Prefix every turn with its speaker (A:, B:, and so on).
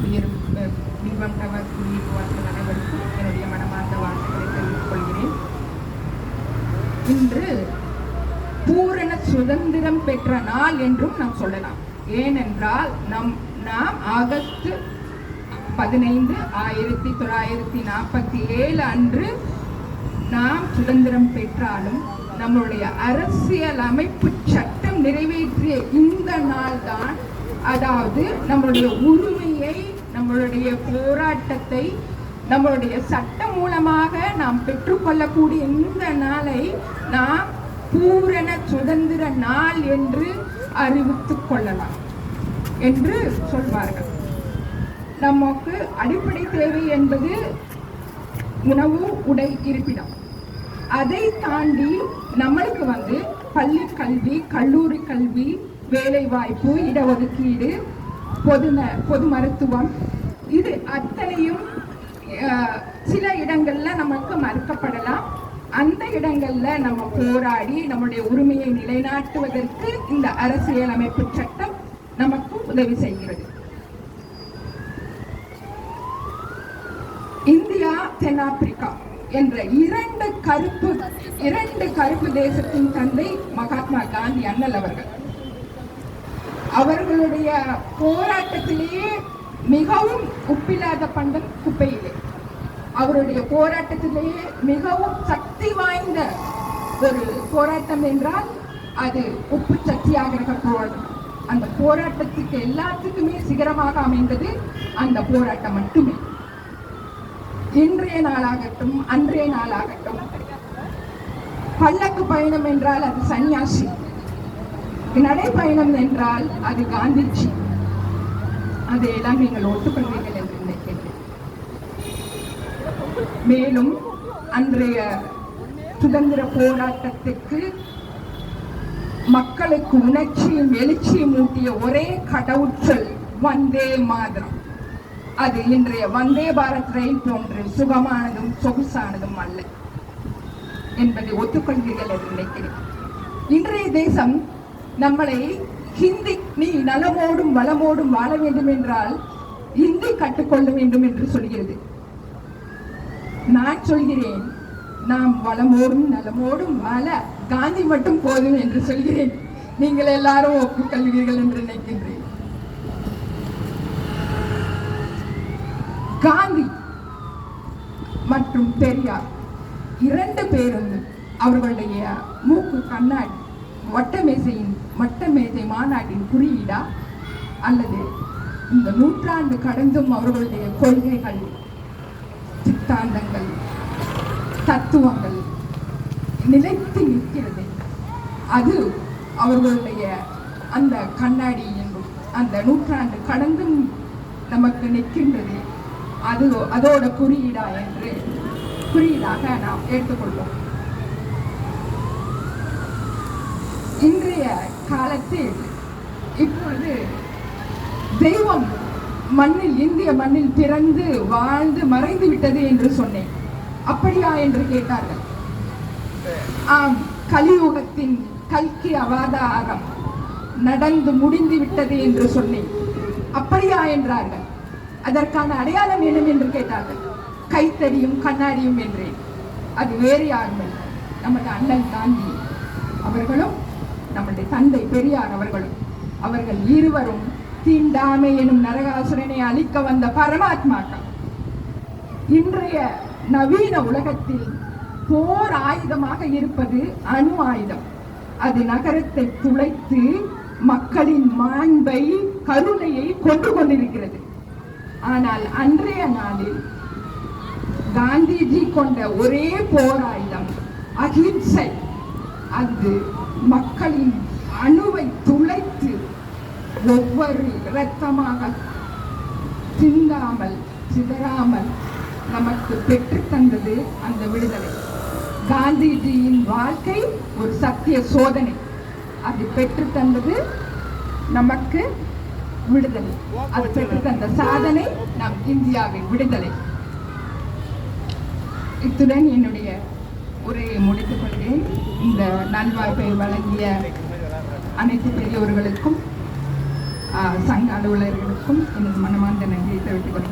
A: உயரும் மின்வம் டவர் குடியிருப்பாளர்கள் அனைவருக்கும் என்னுடைய மனமார்ந்த வாழ்த்துக்களை தெரிவித்துக் கொள்கிறேன். இன்று பூரண சுதந்திரம் பெற்ற நாள் என்றும் நாம் சொல்லலாம். ஏனென்றால் நாம் ஆகஸ்ட் 15, 1947 அன்று நாம் சுதந்திரம் பெற்றாலும் நம்முடைய அரசியல் அமைப்பு சட்டம் நிறைவேற்றிய இந்த நாள் தான், அதாவது நம்மளுடைய உரிமையை, நம்மளுடைய போராட்டத்தை நம்மளுடைய சட்டம் மூலமாக நாம் பெற்றுக்கொள்ளக்கூடிய இந்த நாளை நாம் பூரண சுதந்திர நாள் என்று அறிவித்துக் கொள்ளலாம் என்று சொல்வார்கள். நமக்கு அடிப்படை தேவை என்பது உணவு, உடை, இருப்பிடம். அதை தாண்டி நம்மளுக்கு பள்ளி கல்வி, கல்லூரி கல்வி, வேலை வாய்ப்பு, இடஒதுக்கீடு, பொது மருத்துவம், இது அத்தனையும் சில இடங்கள்ல நமக்கு மறுக்கப்படலாம். அந்த இடங்கள்ல நம்ம போராடி நம்முடைய உரிமையை நிலைநாட்டுவதற்கு இந்த அரசியலமைப்பு சட்டம் நமக்கு உதவி செய்கிறது. இந்தியா, தென்னாப்பிரிக்கா என்ற இரண்டு கருப்பு தேசத்தின் தந்தை மகாத்மா காந்தி அண்ணல் அவர்கள். அவர்களுடைய போராட்டத்திலேயே மிகவும் உப்பில்லாத பண்டம் குப்பையிலே. அவருடைய போராட்டத்திலேயே மிகவும் சக்தி வாய்ந்த ஒரு போராட்டம் என்றால் அது உப்பு சத்தியாகிரக போராட்டம். அந்த போராட்டத்துக்கு எல்லாத்துக்குமே சிகரமாக அமைந்தது அந்த போராட்டம் மட்டுமே. இன்றைய நாளாகட்டும், அன்றைய நாளாகட்டும், பல்லக்கு பயணம் என்றால் அது சன்னியாசி, நடைப்பயணம் என்றால் அது காந்திஜி. அதையெல்லாம் நீங்கள் ஒத்துக்கொள்வீர்கள் என்று நினைக்கின்றேன். மேலும் அன்றைய சுதந்திர போராட்டத்துக்கு மக்களுக்கு உணர்ச்சியும் எழுச்சியும் ஊட்டிய ஒரே கடவுச்சொல் வந்தே மாதரம். அது இன்றைய வந்தே பாரத் ரயில் போன்று சுகமானதும் சொகுசானதும் அல்ல என்பதை ஒத்துக்கொள்வீர்கள் என்று நினைக்கிறேன். இன்றைய தேசம் நம்மளை ஹிந்தி, நீ நலமோடும் வளமோடும் வாழ வேண்டும் என்றால் ஹிந்தி கற்றுக்கொள்ள வேண்டும் என்று சொல்கிறது. நான் சொல்கிறேன், நாம் வளமோடும் நலமோடும் வாழ காந்தி மட்டும் போதும் என்று சொல்கிறேன். நீங்கள் எல்லாரும் ஒப்புக்கொள்வீர்கள் என்று நினைக்கின்றேன். காந்தி மற்றும் பெரியார் இரண்டு பேரும் அவர்களுடைய மூக்கு கண்ணாடி வட்டமேசை மாநாட்டின் குறியீடா அல்லது இந்த நூற்றாண்டு கடந்தும் அவர்களுடைய கொள்கைகள், சித்தாந்தங்கள், தத்துவங்கள் நிலைத்து நிற்கிறது? அது அவர்களுடைய அந்த கண்ணாடி என்றும் அந்த நூற்றாண்டு கடந்தும் நமக்கு நிற்கின்றது. அதோட குறியீடாக நாம் எடுத்துக்கொள்வோம். இன்றைய காலத்தில் இப்பொழுது தெய்வம் இந்திய மண்ணில் பிறந்து வாழ்ந்து மறைந்து விட்டது என்று சொன்னேன். அப்படியா என்று கேட்டார்கள். ஆம், கலியுகத்தின் கல்கி அவதாரம் நடந்து முடிந்து விட்டது என்று சொன்னேன். அப்படியா என்றார்கள். அதற்கான அடையாளம் என்ன என்று கேட்டார்கள். கைத்தறியும் கண்ணாடியும் என்றேன். அது வேறு யாரும் இல்லை, நமது அண்ணன் காந்தி அவர்களும் நம்முடைய தந்தை பெரியார் அவர்களும். அவர்கள் இருவரும் தீண்டாமை எனும் நரகாசுரனை அழிக்க வந்த பரமாத்மாக்கள். இன்றைய நவீன உலகத்தில் போர் ஆயுதமாக இருப்பது அணு ஆயுதம். அது நகரத்தை துளைத்து மக்களின் மாண்பை, கருணையை கொண்டு கொண்டிருக்கிறது. ஆனால் அன்றைய நாளில் காந்திஜி கொண்ட ஒரே போராயுதம் அகிம்சை. அது மக்களின் அணுவை துளைத்து ஒவ்வொரு இரத்தமாக சிந்தாமல் சிதறாமல் நமக்கு பெற்று தந்தது அந்த விடுதலை. காந்திஜியின் வாழ்க்கை ஒரு சத்திய சோதனை. அது பெற்று தந்தது நமக்கு விடுதலை. அது பெற்று தந்த சாதனை நம் இந்தியாவின் விடுதலை. இத்துடன் என்னுடைய உரையை முடித்துக் கொள்கிறேன். இந்த நல்வாய்ப்பை வழங்கிய அனைத்து பெரியோர்களுக்கும் சங்க அலுவலர்களுக்கும் எனது மனமார்ந்த நன்றியை தெரிவித்துக் கொள்கிறேன்.